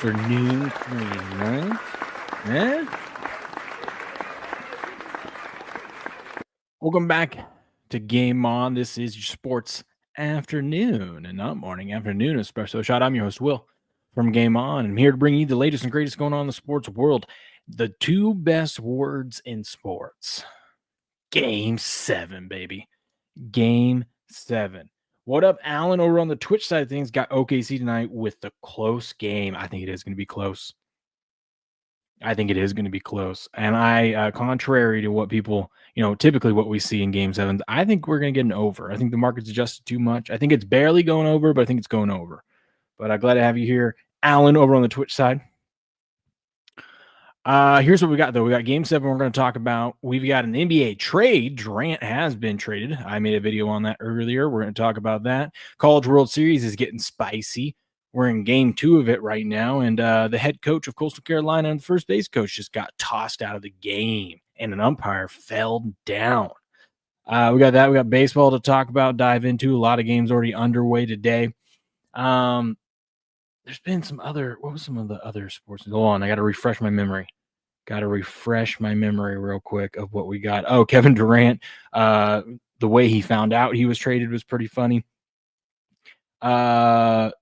afternoon, 29. Welcome back to Game On. This is your sports afternoon and not morning. Afternoon Espresso Shot. I'm your host, Will, from Game On. I'm here to bring you the latest and greatest going on in the sports world. The two best words in sports. Game 7, baby. Game 7. What up, Alan, over on the Twitch side of things? Got OKC tonight with the close game. I think it is going to be close. And I, contrary to what people, typically what we see in Game 7, I think we're going to get an over. I think the market's adjusted too much. I think it's barely going over, but I think it's going over. But I'm glad to have you here, Alan, over on the Twitch side. Here's what we got, though. We got Game 7 we're going to talk about. We've got an NBA trade. Durant has been traded. I made a video on that earlier. We're going to talk about that. College World Series is getting spicy. We're in Game 2 of it right now, and the head coach of Coastal Carolina and the first base coach just got tossed out of the game, and an umpire fell down. We got that. We got baseball to talk about, dive into. A lot of games already underway today. There's been some other – what was some of the other sports? Hold on. I got to refresh my memory. Real quick of what we got. Oh, Kevin Durant. The way he found out he was traded was pretty funny. Arthur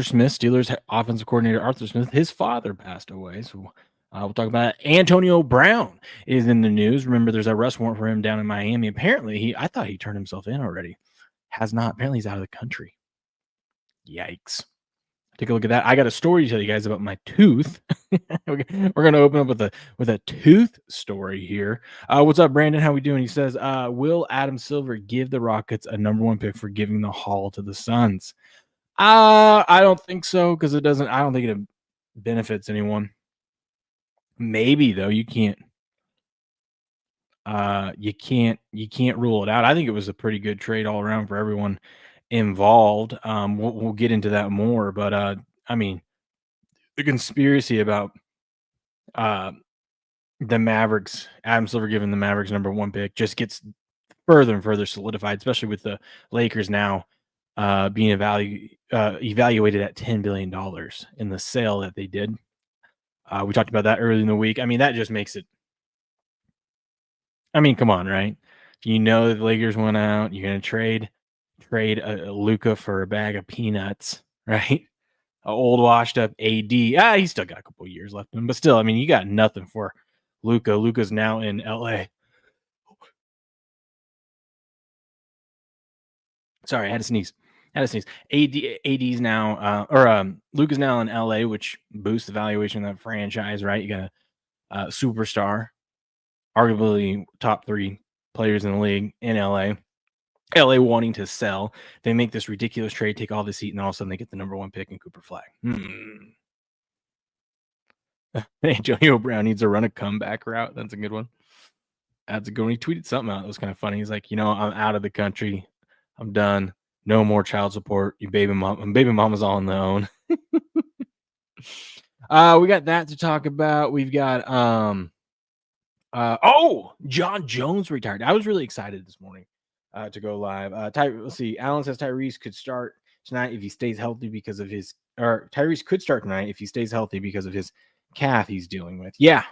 Smith, Steelers offensive coordinator Arthur Smith, his father passed away. So we'll talk about that. Antonio Brown is in the news. Remember, there's a arrest warrant for him down in Miami. Apparently, I thought he turned himself in already. Has not. Apparently, he's out of the country. Yikes. Take a look at that. I got a story to tell you guys about my tooth. We're going to open up with a tooth story here. What's up, Brandon? How we doing? He says, will Adam Silver give the Rockets a number 1 pick for giving the Hall to the Suns? I don't think so, because I don't think it benefits anyone. Maybe, though. You can't rule it out. I think it was a pretty good trade all around for everyone involved. We'll get into that more, but I mean, the conspiracy about the Mavericks, Adam Silver giving the Mavericks number 1 pick, just gets further and further solidified, especially with the Lakers now being evaluated at $10 billion in the sale that they did. We talked about that early in the week. I mean, that just makes it. I mean, come on, right? You know that the Lakers went out. You're going to trade Luka for a bag of peanuts, right? An old washed up AD. He's still got a couple years left in him, but still, I mean, you got nothing for Luka. Luka's now in LA. Sorry, I had to sneeze. AD's now, Luka's now in LA, which boosts the valuation of that franchise, right? You got a superstar, arguably top 3 players in the league in LA. LA wanting to sell. They make this ridiculous trade, take all this heat, and then all of a sudden they get the number 1 pick in Cooper Flag. Antonio Brown needs to run a comeback route. That's a good one. He tweeted something out that was kind of funny. He's like, I'm out of the country. I'm done. No more child support. You baby mom. Baby mama's on their own. We got that to talk about. We've got John Jones retired. I was really excited this morning to go live. Let's see. Alan says Tyrese could start tonight if he stays healthy because of his. Or Tyrese could start tonight if he stays healthy because of his calf he's dealing with. Yeah.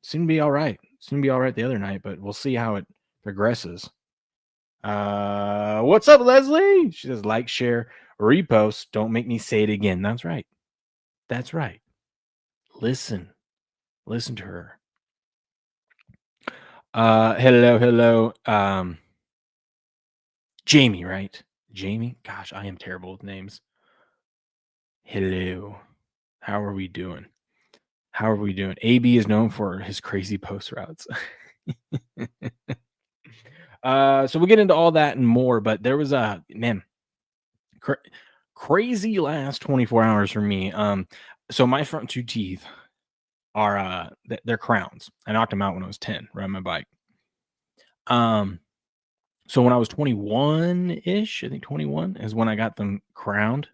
Soon be all right. The other night, but we'll see how it progresses. What's up, Leslie? She says, like, share, repost. Don't make me say it again. That's right. Listen to her. Hello. Jamie, right? Jamie? Gosh, I am terrible with names. Hello. How are we doing? AB is known for his crazy post routes. So we'll get into all that and more, but there was a crazy last 24 hours for me. So my front 2 teeth are they're crowns. I knocked them out when I was 10 riding my bike. So when I was 21-ish, I think 21 is when I got them crowned.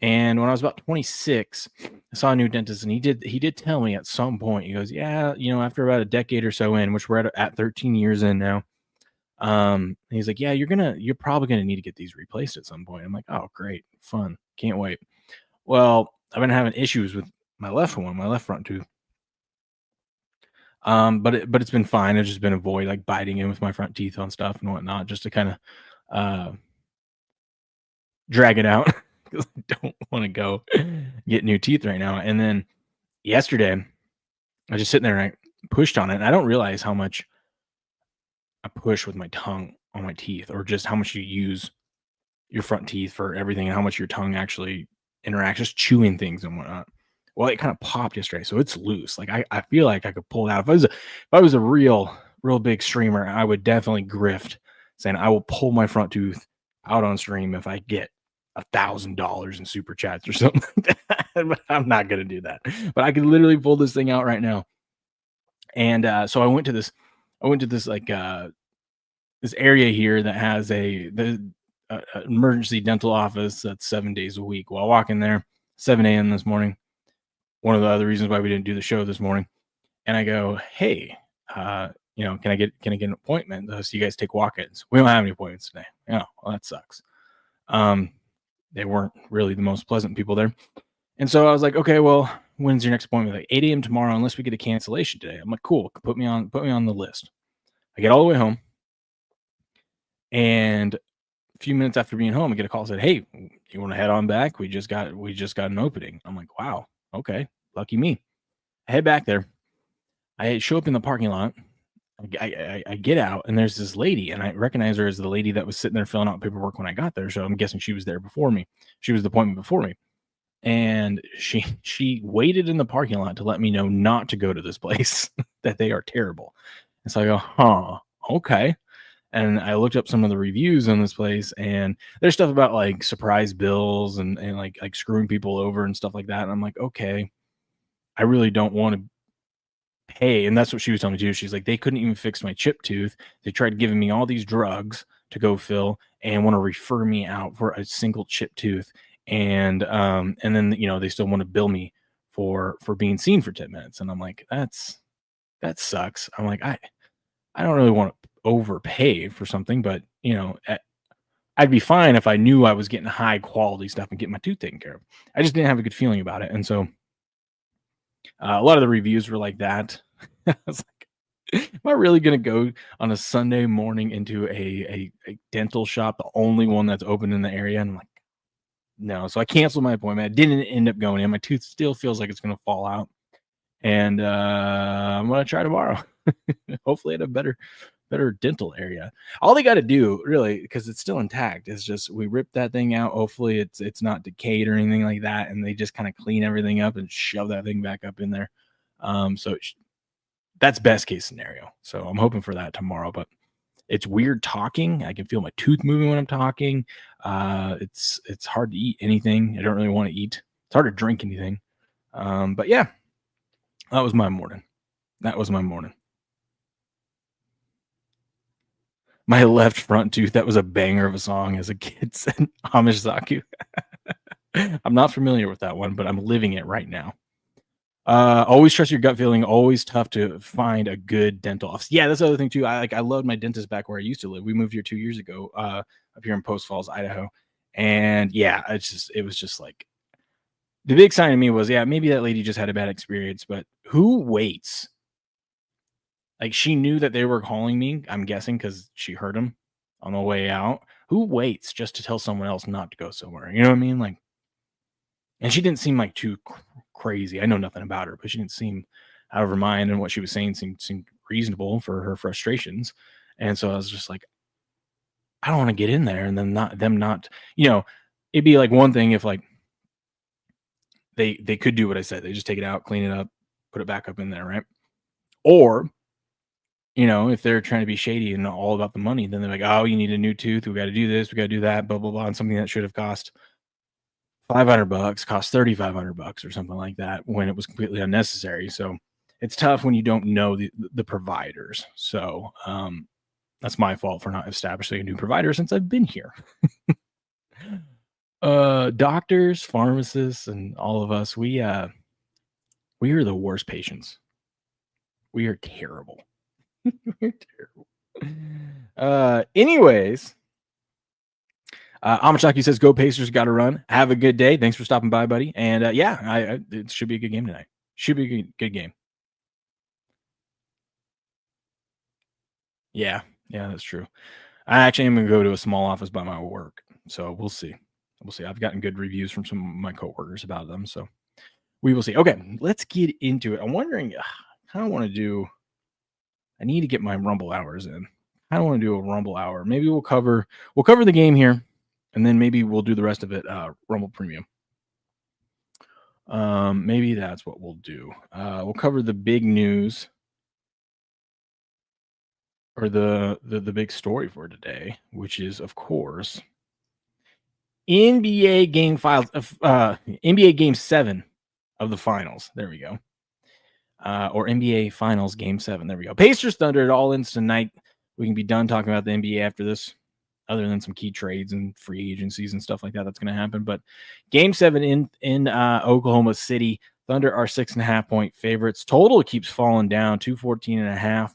And when I was about 26, I saw a new dentist, and he did tell me at some point, he goes, yeah, after about a decade or so in, which we're at 13 years in now, He's like, "Yeah, you're probably gonna need to get these replaced at some point." I'm like, "Oh, great, fun, can't wait." Well, I've been having issues with my left one, my left front tooth. But it's been fine. I've just been avoid like biting in with my front teeth on stuff and whatnot, just to kind of uh drag it out because I don't want to go get new teeth right now. And then yesterday, I was just sitting there and I pushed on it, and I don't realize how much I push with my tongue on my teeth, or just how much you use your front teeth for everything, and how much your tongue actually interacts, just chewing things and whatnot. Well, it kind of popped yesterday, so it's loose. Like I feel like I could pull it out. If I was a real big streamer, I would definitely grift, saying I will pull my front tooth out on stream if I get $1,000 in super chats or something like that. But I'm not gonna do that. But I could literally pull this thing out right now. And so I went to this like this area here that has a emergency dental office that's 7 days a week. Well, I walk in there 7 a.m. this morning. One of the other reasons why we didn't do the show this morning. And I go, "Hey, can I get an appointment so you guys take walk-ins?" We don't have any appointments today. Yeah, well, that sucks. Um, they weren't really the most pleasant people there. And so I was like, "Okay, well, when's your next appointment?" Like 8 a.m. tomorrow, unless we get a cancellation today. I'm like, "Cool, put me on the list." I get all the way home, and a few minutes after being home, I get a call, said, "Hey, you want to head on back? We just got an opening." I'm like, "Wow, okay, lucky me." I head back there. I show up in the parking lot. I get out, and there's this lady, and I recognize her as the lady that was sitting there filling out paperwork when I got there. So I'm guessing she was there before me. She was the appointment before me, and she waited in the parking lot to let me know not to go to this place, that they are terrible. And so I go, "Huh, okay." And I looked up some of the reviews on this place, and there's stuff about like surprise bills and like screwing people over and stuff like that. And I'm like, okay, I really don't want to pay. And that's what she was telling me too. She's like, they couldn't even fix my chip tooth. They tried giving me all these drugs to go fill and want to refer me out for a single chip tooth. And then they still want to bill me for being seen for 10 minutes. And I'm like, that sucks. I'm like, I don't really want to overpay for something, but I'd be fine if I knew I was getting high quality stuff and getting my tooth taken care of. I just didn't have a good feeling about it. And so a lot of the reviews were like that. I was like, am I really going to go on a Sunday morning into a dental shop, the only one that's open in the area? And I'm like, no. So I canceled my appointment. I didn't end up going in. My tooth still feels like it's going to fall out. And I'm going to try tomorrow. Hopefully at a better dental area. All they got to do, really, because it's still intact, is just we rip that thing out. Hopefully it's not decayed or anything like that, and they just kind of clean everything up and shove that thing back up in there. So that's best case scenario. So I'm hoping for that tomorrow. But it's weird talking. I can feel my tooth moving when I'm talking. It's hard to eat anything. I don't really want to eat. It's hard to drink anything. But yeah, that was my morning. That was my morning. My left front tooth, that was a banger of a song as a kid, said Amish Zaku. I'm not familiar with that one, but I'm living it right now. Always trust your gut feeling. Always tough to find a good dental office. Yeah, that's the other thing too. I loved my dentist back where I used to live. We moved here 2 years ago, up here in Post Falls, Idaho. And yeah, it was just like the big sign to me was, yeah, maybe that lady just had a bad experience, but who waits? Like, she knew that they were calling me, I'm guessing, because she heard them on the way out. Who waits just to tell someone else not to go somewhere? You know what I mean? Like, and she didn't seem like too crazy. I know nothing about her, but she didn't seem out of her mind, and what she was saying seemed reasonable for her frustrations. And so I was just like, I don't want to get in there and then not, it'd be like one thing if like they could do what I said. They just take it out, clean it up, put it back up in there, right? Or if they're trying to be shady and all about the money, then they're like, "Oh, you need a new tooth. We got to do this. We got to do that. Blah blah blah." And something that should have cost $500 cost $3,500 or something like that when it was completely unnecessary. So it's tough when you don't know the providers. So that's my fault for not establishing a new provider since I've been here. Doctors, pharmacists, and all of us, we are the worst patients. We are terrible. We're terrible. Anyways, Amachaki says, "Go Pacers, got to run. Have a good day. Thanks for stopping by, buddy." And it should be a good game tonight. Should be a good game. Yeah, that's true. I actually am gonna go to a small office by my work, so we'll see. We'll see. I've gotten good reviews from some of my coworkers about them, so we will see. Okay, let's get into it. I'm wondering, I kind of want to do. I need to get my Rumble hours in. I don't want to do a Rumble hour. Maybe we'll cover the game here, and then maybe we'll do the rest of it Rumble Premium. Maybe that's what we'll do. We'll cover the big news or the big story for today, which is of course NBA game files of NBA game 7 of the finals. There we go. Or NBA Finals Game 7. There we go. Pacers Thunder, it all ends tonight. We can be done talking about the NBA after this, other than some key trades and free agencies and stuff like that. That's going to happen. But Game 7 in Oklahoma City. Thunder are 6.5-point favorites. Total keeps falling down, 214.5.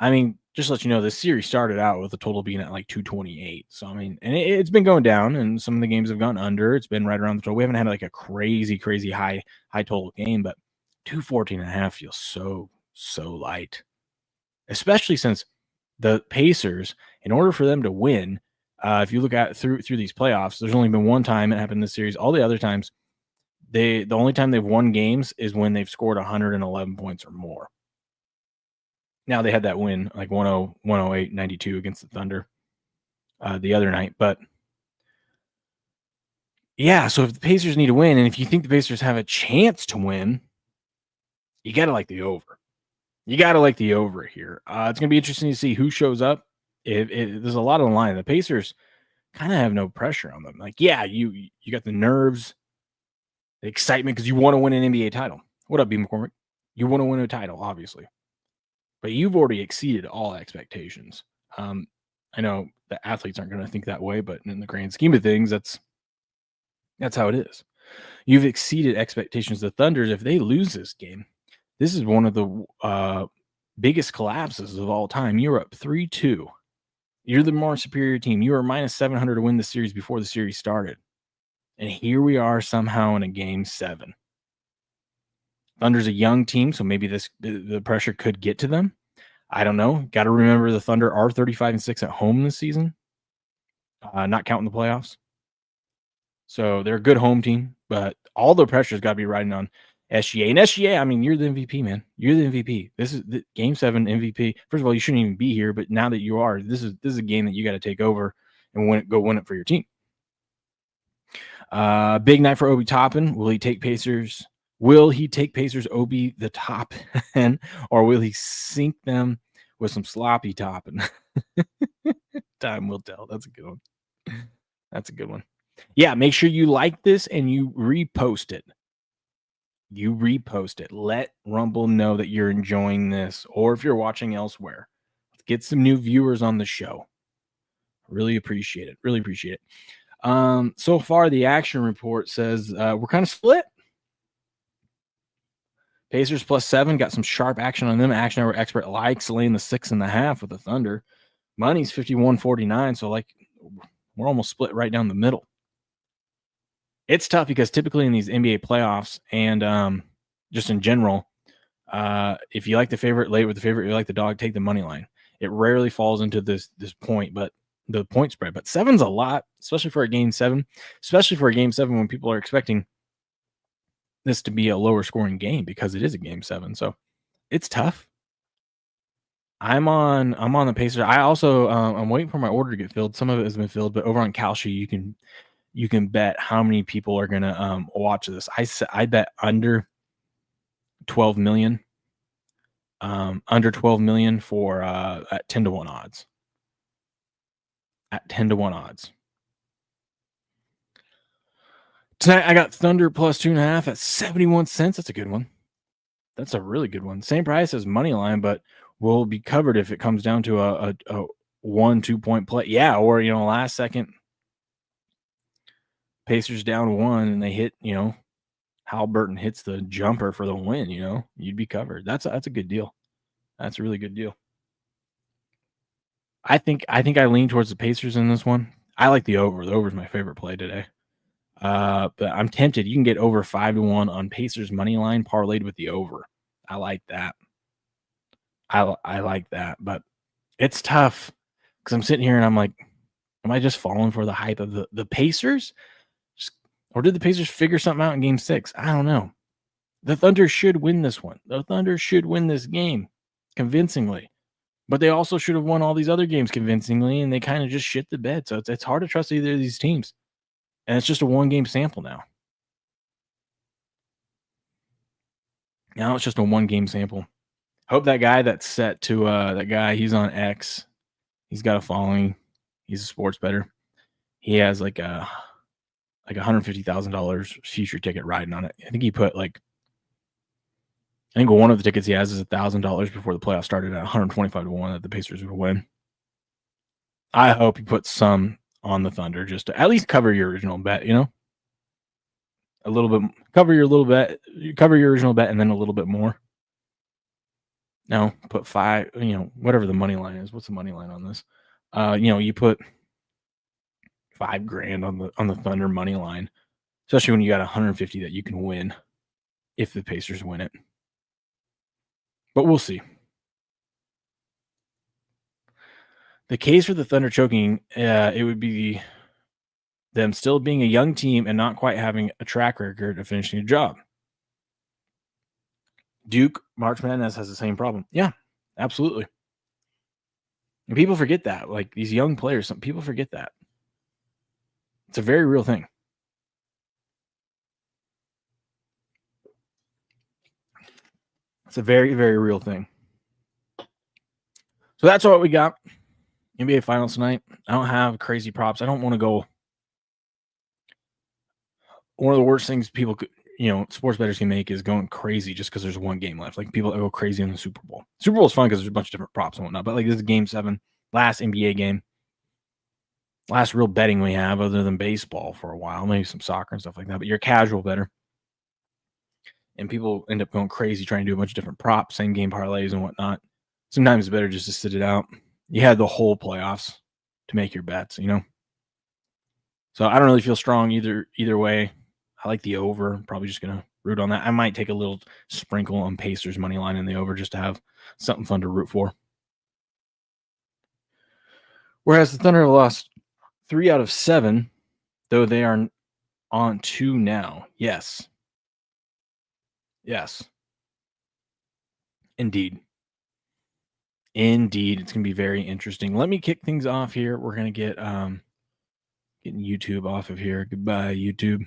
I mean, just to let you know, this series started out with the total being at like 228. So, I mean, and it's been going down, and some of the games have gone under. It's been right around the total. We haven't had like a crazy high total game, but 214.5 feels so light, especially since the Pacers, in order for them to win, if you look at through these playoffs, there's only been one time it happened in this series. All the other times, the only time they've won games is when they've scored 111 points or more. Now they had that win like 100, 108, 92 against the Thunder the other night, but yeah. So if the Pacers need to win, and if you think the Pacers have a chance to win, you got to like the over. You got to like the over here. It's going to be interesting to see who shows up. There's a lot on the line. The Pacers kind of have no pressure on them. Like, yeah, you got the nerves, the excitement because you want to win an NBA title. What up, B. McCormick? You want to win a title, obviously. But you've already exceeded all expectations. I know the athletes aren't going to think that way, but in the grand scheme of things, that's how it is. You've exceeded expectations. The Thunders, if they lose this game, this is one of the biggest collapses of all time. You're up 3-2. You're the more superior team. You were minus 700 to win the series before the series started. And here we are somehow in a game 7. Thunder's a young team, so maybe the pressure could get to them. I don't know. Got to remember the Thunder are 35-6 at home this season, not counting the playoffs. So they're a good home team, but all the pressure's got to be riding on SGA. And SGA, I mean, you're the MVP, man. You're the MVP. This is the Game 7 MVP. First of all, you shouldn't even be here, but now that you are, this is a game that you got to take over and go win it for your team. Big night for Obi Toppin. Will he take Pacers? Will he take Pacers Obi the top end, or will he sink them with some sloppy topping? Time will tell. That's a good one. That's a good one. Yeah, make sure you like this and you repost it. Let Rumble know that you're enjoying this, or if you're watching elsewhere, let's get some new viewers on the show. Really appreciate it. So far, the action report says we're kind of split. Pacers +7, got some sharp action on them. Action Hour expert likes laying the 6.5 with the Thunder. Money's 51.49, so like we're almost split right down the middle. It's tough because typically in these NBA playoffs and just in general, if you like the favorite, lay with the favorite. You like the dog, take the money line. It rarely falls into this point, but the point spread. But 7's a lot, especially for a game 7. Especially for a game 7 when people are expecting this to be a lower scoring game because it is a game 7. So it's tough. I'm on the Pacers. I also I'm waiting for my order to get filled. Some of it has been filled, but over on Kalshi you can bet how many people are gonna watch this. I bet under 12 million. Under 12 million for at 10-1 odds. At 10-1 odds. Tonight I got Thunder +2.5 at 71 cents. That's a good one. That's a really good one. Same price as money line, but will be covered if it comes down to a 1-2 point play. Yeah, or last second Pacers down 1 and they hit, Halliburton hits the jumper for the win, you'd be covered. That's a good deal. That's a really good deal. I think I lean towards the Pacers in this one. I like the over. The over is my favorite play today. But I'm tempted. You can get over 5-1 on Pacers money line parlayed with the over. I like that. I like that, but it's tough because I'm sitting here and I'm like, am I just falling for the hype of the Pacers? Just, or did the Pacers figure something out in game 6? I don't know. The Thunder should win this one. The Thunder should win this game convincingly. But they also should have won all these other games convincingly, and they kind of just shit the bed. So it's hard to trust either of these teams. And it's just a one-game sample now. Now it's just a one-game sample. Hope that guy that's set to that guy, he's on X. He's got a following. He's a sports bettor. He has like $150,000 future ticket riding on it. I think he put I think one of the tickets he has is $1,000 before the playoffs started at 125-1 that the Pacers would win. I hope you put some on the Thunder just to at least cover your original bet, a little bit, cover your original bet and then a little bit more. No, put 5, whatever the money line is. What's the money line on this? You put $5,000 on the Thunder money line, especially when you got 150 that you can win if the Pacers win it. But we'll see. The case for the Thunder choking, it would be them still being a young team and not quite having a track record of finishing a job. Duke, March Madness has the same problem. Yeah, absolutely. And people forget that. Like these young players, some people forget that. It's a very real thing. It's a very, very real thing. So that's what we got. NBA Finals tonight. I don't have crazy props. I don't want to go. One of the worst things people could, sports bettors can make is going crazy just because there's one game left. Like people that go crazy in the Super Bowl. Super Bowl is fun because there's a bunch of different props and whatnot. But like this is Game 7, last NBA game, last real betting we have other than baseball for a while, maybe some soccer and stuff like that. But you're a casual bettor, and people end up going crazy trying to do a bunch of different props, same game parlays and whatnot. Sometimes it's better just to sit it out. You had the whole playoffs to make your bets, So I don't really feel strong either way. I like the over. Probably just gonna root on that. I might take a little sprinkle on Pacers money line in the over just to have something fun to root for. Whereas the Thunder have lost 3 out of 7, though they are on 2 now. Yes. Indeed. It's gonna be very interesting. Let me kick things off here. We're gonna get getting YouTube off of here. Goodbye, YouTube.